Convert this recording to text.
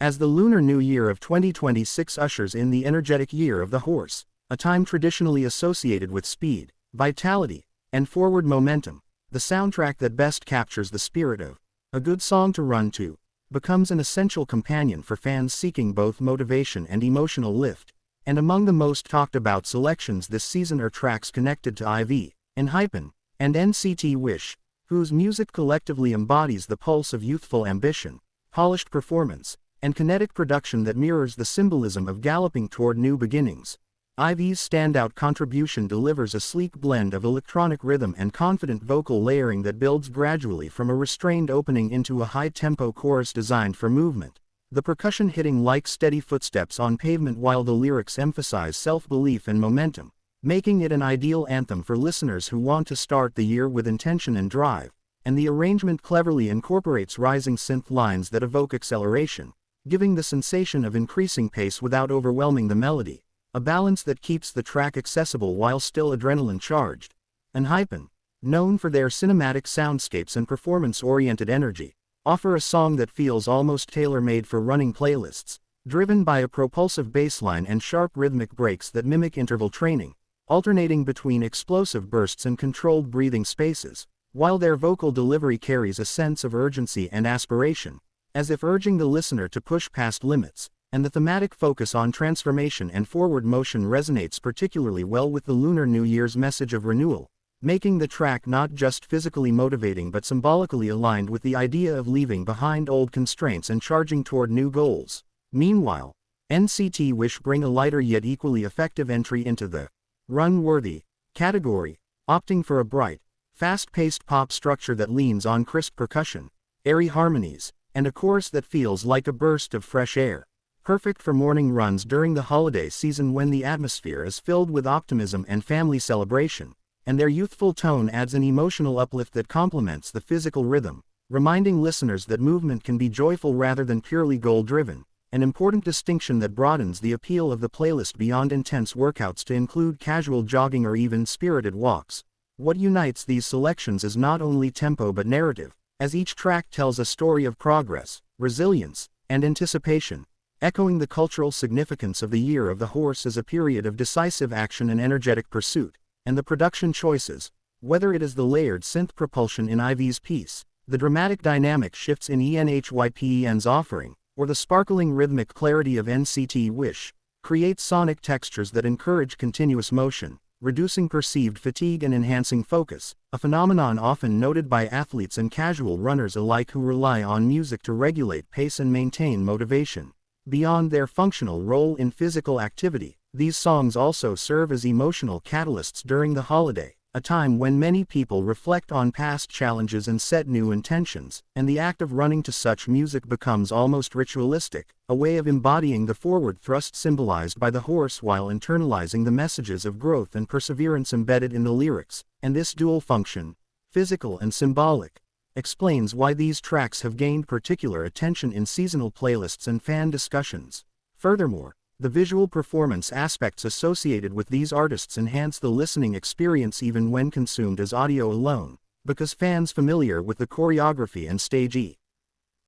As the Lunar New Year of 2026 ushers in the energetic year of the horse, a time traditionally associated with speed, vitality, and forward momentum, the soundtrack that best captures the spirit of a good song to run to becomes an essential companion for fans seeking both motivation and emotional lift. And among the most talked about selections this season are tracks connected to IV, Enhypen, and NCT Wish, whose music collectively embodies the pulse of youthful ambition, polished performance, and kinetic production that mirrors the symbolism of galloping toward new beginnings. IV's standout contribution delivers a sleek blend of electronic rhythm and confident vocal layering that builds gradually from a restrained opening into a high-tempo chorus designed for movement, the percussion hitting like steady footsteps on pavement while the lyrics emphasize self-belief and momentum, making it an ideal anthem for listeners who want to start the year with intention and drive. And the arrangement cleverly incorporates rising synth lines that evoke acceleration, giving the sensation of increasing pace without overwhelming the melody, a balance that keeps the track accessible while still adrenaline-charged. Enhypen, known for their cinematic soundscapes and performance-oriented energy, offer a song that feels almost tailor-made for running playlists, driven by a propulsive bassline and sharp rhythmic breaks that mimic interval training, alternating between explosive bursts and controlled breathing spaces, while their vocal delivery carries a sense of urgency and aspiration, as if urging the listener to push past limits. And the thematic focus on transformation and forward motion resonates particularly well with the Lunar New Year's message of renewal, making the track not just physically motivating but symbolically aligned with the idea of leaving behind old constraints and charging toward new goals. Meanwhile, NCT Wish bring a lighter yet equally effective entry into the run-worthy category, opting for a bright, fast-paced pop structure that leans on crisp percussion, airy harmonies, and a chorus that feels like a burst of fresh air. Perfect for morning runs during the holiday season when the atmosphere is filled with optimism and family celebration, and their youthful tone adds an emotional uplift that complements the physical rhythm, reminding listeners that movement can be joyful rather than purely goal-driven, an important distinction that broadens the appeal of the playlist beyond intense workouts to include casual jogging or even spirited walks. What unites these selections is not only tempo but narrative, as each track tells a story of progress, resilience, and anticipation, echoing the cultural significance of the Year of the Horse as a period of decisive action and energetic pursuit. And the production choices, whether it is the layered synth propulsion in IV's piece, the dramatic dynamic shifts in ENHYPEN's offering, or the sparkling rhythmic clarity of NCT Wish, create sonic textures that encourage continuous motion, reducing perceived fatigue and enhancing focus, a phenomenon often noted by athletes and casual runners alike who rely on music to regulate pace and maintain motivation. Beyond their functional role in physical activity, these songs also serve as emotional catalysts during the holiday, a time when many people reflect on past challenges and set new intentions, and the act of running to such music becomes almost ritualistic, a way of embodying the forward thrust symbolized by the horse while internalizing the messages of growth and perseverance embedded in the lyrics. And this dual function, physical and symbolic, explains why these tracks have gained particular attention in seasonal playlists and fan discussions. Furthermore, the visual performance aspects associated with these artists enhance the listening experience even when consumed as audio alone, because fans familiar with the choreography and stage